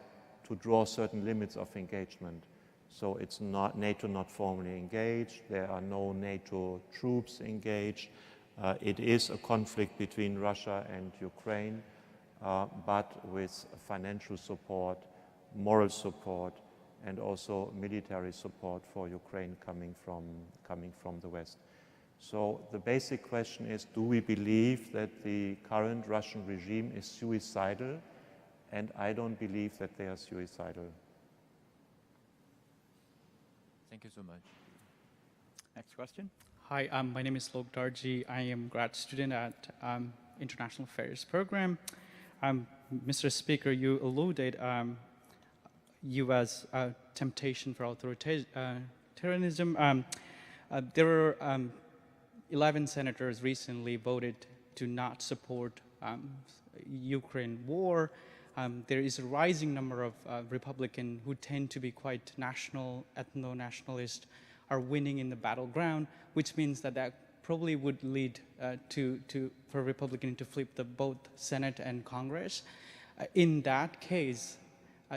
to draw certain limits of engagement. So it's not NATO not formally engaged, there are no NATO troops engaged. It is a conflict between Russia and Ukraine, but with financial support, moral support, and also military support for Ukraine coming from the West. So the basic question is, do we believe that the current Russian regime is suicidal? And I don't believe that they are suicidal. Thank you so much. Next question. Hi, my name is Lok Darji. I am a grad student at International Affairs program. Mr. Speaker, you alluded U.S. Temptation for authoritarianism. There were 11 senators recently voted to not support Ukraine war. There is a rising number of Republicans who tend to be quite national, ethno-nationalist, are winning in the battleground, which means that probably would lead for Republicans to flip both Senate and Congress. In that case,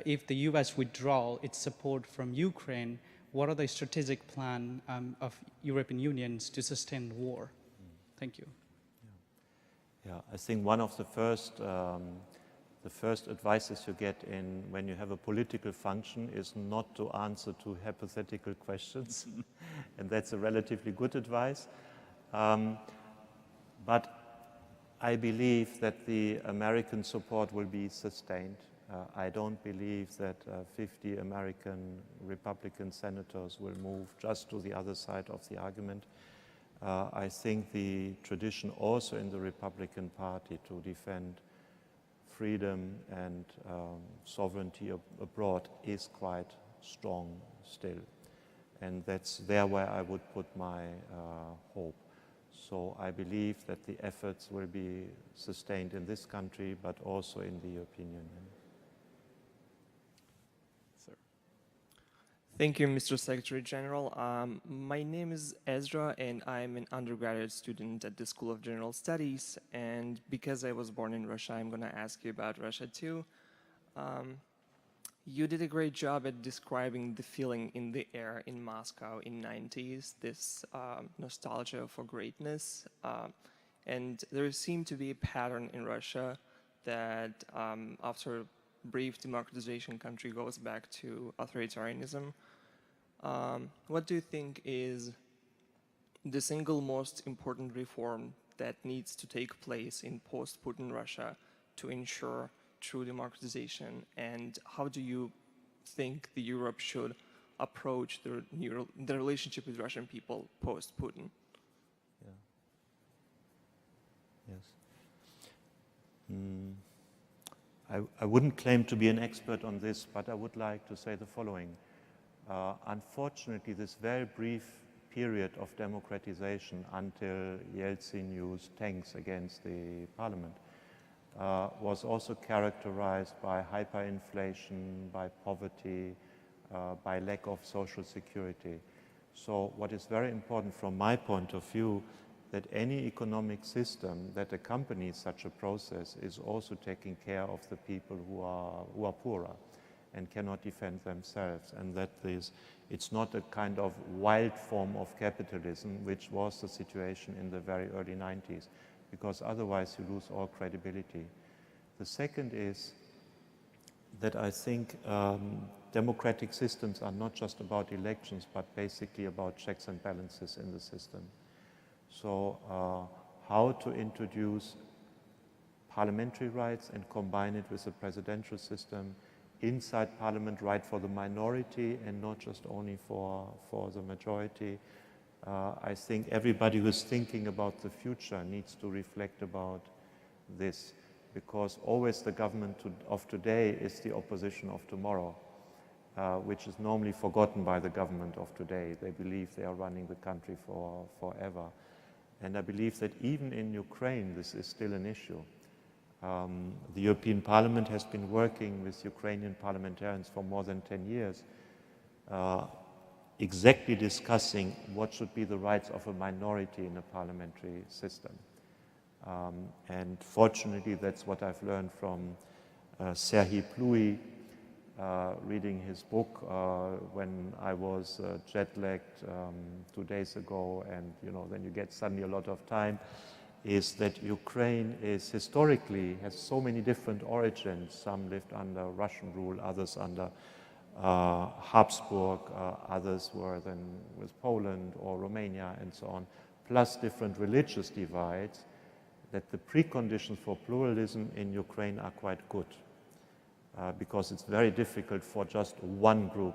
if the U.S. withdraw its support from Ukraine, what are the strategic plan of European unions to sustain the war? Thank you. Yeah, I think one of the first advices you get when you have a political function is not to answer to hypothetical questions, and that's a relatively good advice. But I believe that the American support will be sustained. I don't believe that 50 American Republican senators will move just to the other side of the argument. I think the tradition also in the Republican Party to defend freedom and sovereignty abroad is quite strong still. And that's there where I would put my hope. So I believe that the efforts will be sustained in this country, but also in the European Union. Sir. Thank you, Mr. Secretary General. My name is Ezra, and I'm an undergraduate student at the School of General Studies. And because I was born in Russia, I'm going to ask you about Russia too. You did a great job at describing the feeling in the air in Moscow in the 90s, this nostalgia for greatness. And there seemed to be a pattern in Russia that after a brief democratization, country goes back to authoritarianism. What do you think is the single most important reform that needs to take place in post-Putin Russia to ensure true democratization, and how do you think the Europe should approach the relationship with Russian people post-Putin? Yeah. Yes. I wouldn't claim to be an expert on this, but I would like to say the following. Unfortunately, this very brief period of democratization until Yeltsin used tanks against the parliament was also characterized by hyperinflation, by poverty, by lack of social security. So what is very important from my point of view, that any economic system that accompanies such a process is also taking care of the people who are poorer and cannot defend themselves, and that it's not a kind of wild form of capitalism, which was the situation in the very early 90s. Because otherwise you lose all credibility. The second is that I think democratic systems are not just about elections, but basically about checks and balances in the system. So how to introduce parliamentary rights and combine it with a presidential system, inside parliament right for the minority and not just only for the majority. I think everybody who's thinking about the future needs to reflect about this, because always the government of today is the opposition of tomorrow, which is normally forgotten by the government of today. They believe they are running the country forever. And I believe that even in Ukraine, this is still an issue. The European Parliament has been working with Ukrainian parliamentarians for more than 10 years, exactly discussing what should be the rights of a minority in a parliamentary system. And fortunately, that's what I've learned from Serhiy Plui, reading his book when I was jet-lagged 2 days ago, and then you get suddenly a lot of time, is that Ukraine is historically has so many different origins. Some lived under Russian rule, others under Habsburg, others were then with Poland or Romania and so on, plus different religious divides, that the preconditions for pluralism in Ukraine are quite good, because it's very difficult for just one group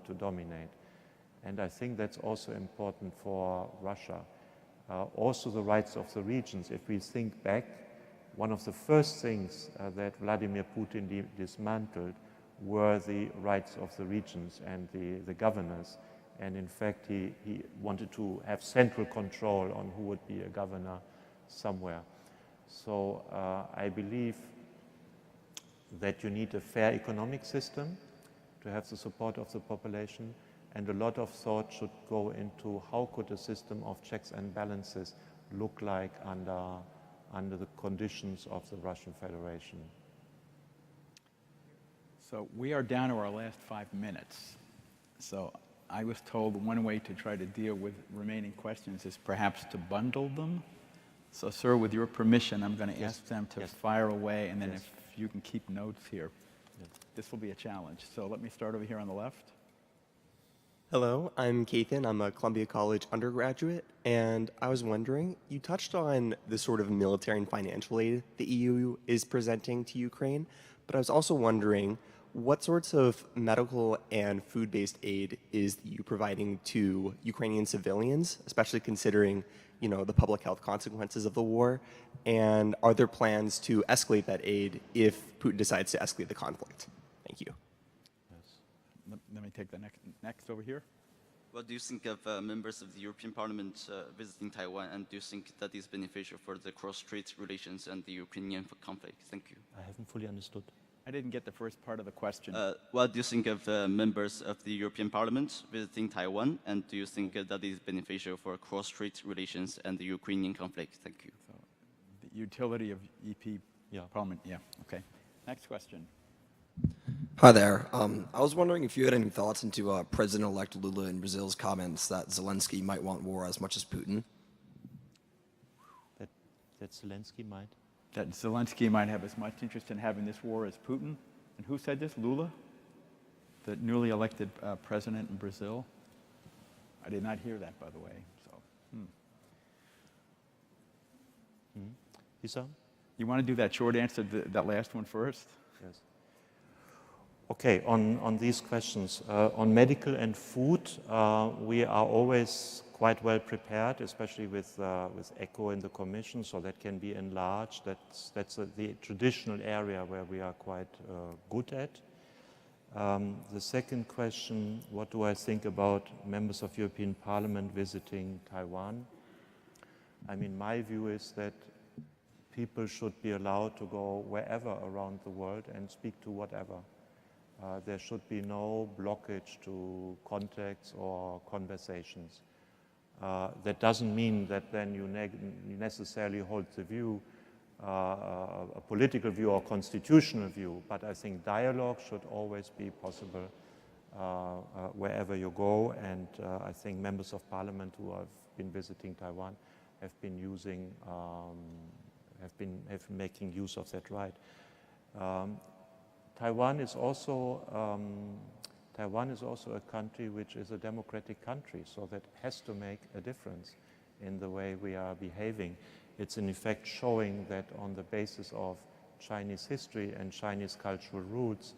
to dominate. And I think that's also important for Russia. Also the rights of the regions. If we think back, one of the first things that Vladimir Putin dismantled were the rights of the regions and the governors. And in fact, he wanted to have central control on who would be a governor somewhere. So I believe that you need a fair economic system to have the support of the population, and a lot of thought should go into how could a system of checks and balances look like under the conditions of the Russian Federation. So we are down to our last 5 minutes. So I was told one way to try to deal with remaining questions is perhaps to bundle them. So, sir, with your permission, I'm going to ask them to fire away, and then if you can keep notes here. This will be a challenge. So let me start over here on the left. Hello, I'm Kathan. I'm a Columbia College undergraduate, and I was wondering, you touched on the sort of military and financial aid the EU is presenting to Ukraine, but I was also wondering, what sorts of medical and food-based aid is the EU providing to Ukrainian civilians, especially considering, the public health consequences of the war? And are there plans to escalate that aid if Putin decides to escalate the conflict? Thank you. Yes. Let me take the next over here. What do you think of members of the European Parliament visiting Taiwan, and do you think that is beneficial for the cross-strait relations and the Ukrainian conflict? Thank you. I haven't fully understood. I didn't get the first part of the question. What do you think of members of the European Parliament visiting Taiwan, and do you think that is beneficial for cross-strait relations and the Ukrainian conflict? Thank you. So, the utility of EP Parliament, okay. Next question. Hi there. I was wondering if you had any thoughts into President-elect Lula in Brazil's comments that Zelensky might want war as much as Putin. That Zelensky might? That Zelensky might have as much interest in having this war as Putin. And who said this? Lula? The newly elected president in Brazil? I did not hear that, by the way. So, You want to do that short answer, that last one first? Yes. Okay, on these questions. On medical and food, we are always quite well prepared, especially with ECHO in the Commission, so that can be enlarged. That's the traditional area where we are quite good at. The second question, what do I think about members of European Parliament visiting Taiwan? I mean, my view is that people should be allowed to go wherever around the world and speak to whatever. There should be no blockage to contacts or conversations. That doesn't mean that then you necessarily hold the view, a political view or constitutional view, but I think dialogue should always be possible wherever you go, and I think members of parliament who have been visiting Taiwan have been using, have been making use of that right. Taiwan is also a country which is a democratic country, so that has to make a difference in the way we are behaving. It's in effect showing that on the basis of Chinese history and Chinese cultural roots,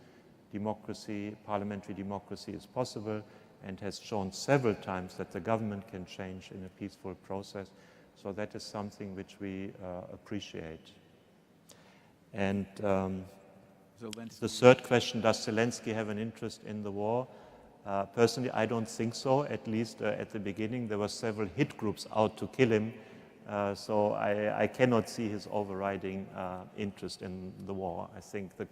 democracy, parliamentary democracy is possible, and has shown several times that the government can change in a peaceful process. So that is something which we appreciate. And the third question, does Zelensky have an interest in the war? Personally, I don't think so. At least at the beginning, there were several hit groups out to kill him. So I cannot see his overriding interest in the war. I think that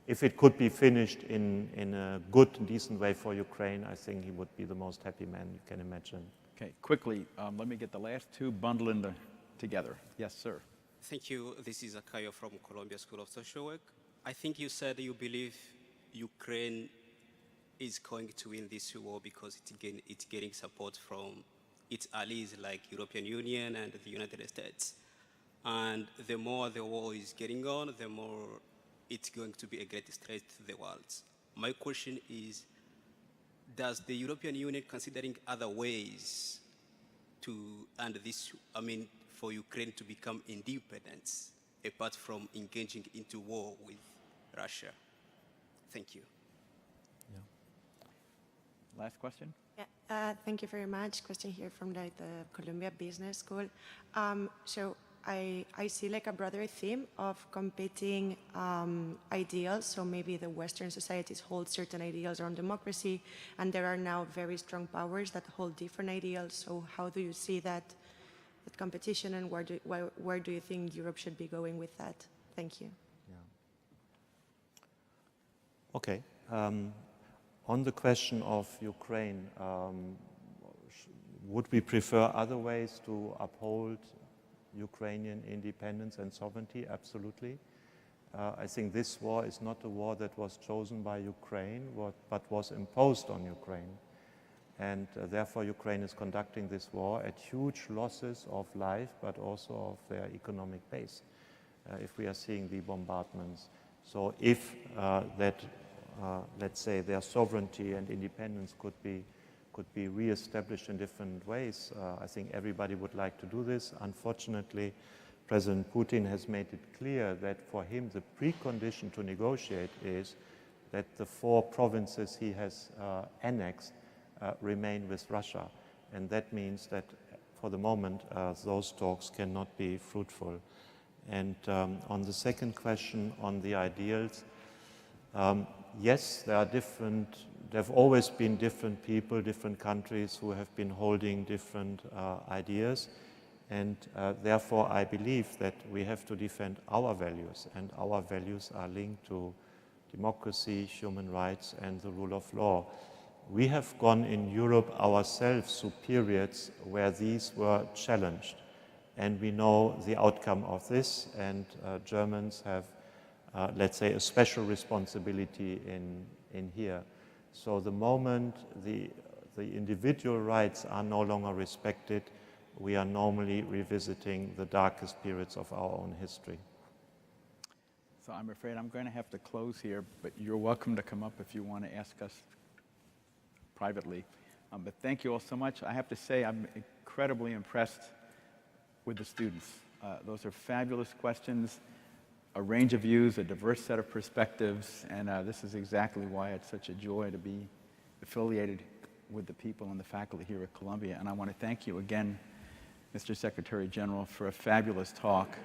if it could be finished in a good and decent way for Ukraine, I think he would be the most happy man you can imagine. Okay, quickly, let me get the last two bundled together. Yes, sir. Thank you. This is Akayo from Columbia School of Social Work. I think you said you believe Ukraine is going to win this war because it's getting support from its allies like European Union and the United States. And the more the war is getting on, the more it's going to be a great threat to the world. My question is, does the European Union considering other ways to end this, for Ukraine to become independent, apart from engaging into war with Russia? Thank you. Last question. Yeah, thank you very much. Question here from the Columbia Business School. So I see like a broader theme of competing ideals. So maybe the Western societies hold certain ideals around democracy, and there are now very strong powers that hold different ideals. So how do you see that competition, and where do you think Europe should be going with that? Thank you. Yeah. Okay. On the question of Ukraine, would we prefer other ways to uphold Ukrainian independence and sovereignty? Absolutely. I think this war is not a war that was chosen by Ukraine, but was imposed on Ukraine. And therefore, Ukraine is conducting this war at huge losses of life, but also of their economic base, if we are seeing the bombardments. So if let's say, their sovereignty and independence could be re-established in different ways, I think everybody would like to do this. Unfortunately, President Putin has made it clear that for him the precondition to negotiate is that the 4 provinces he has annexed remain with Russia. And that means that for the moment those talks cannot be fruitful. And on the second question on the ideals, yes, there have always been different people, different countries who have been holding different ideas. And therefore, I believe that we have to defend our values, and our values are linked to democracy, human rights, and the rule of law. We have gone in Europe ourselves through periods where these were challenged, and we know the outcome of this, and Germans have, let's say, a special responsibility in here. So the moment the individual rights are no longer respected, we are normally revisiting the darkest periods of our own history. So I'm afraid I'm going to have to close here, but you're welcome to come up if you want to ask us privately. But thank you all so much. I have to say I'm incredibly impressed with the students. Those are fabulous questions, a range of views, a diverse set of perspectives, and this is exactly why it's such a joy to be affiliated with the people and the faculty here at Columbia. And I want to thank you again, Mr. Secretary General, for a fabulous talk.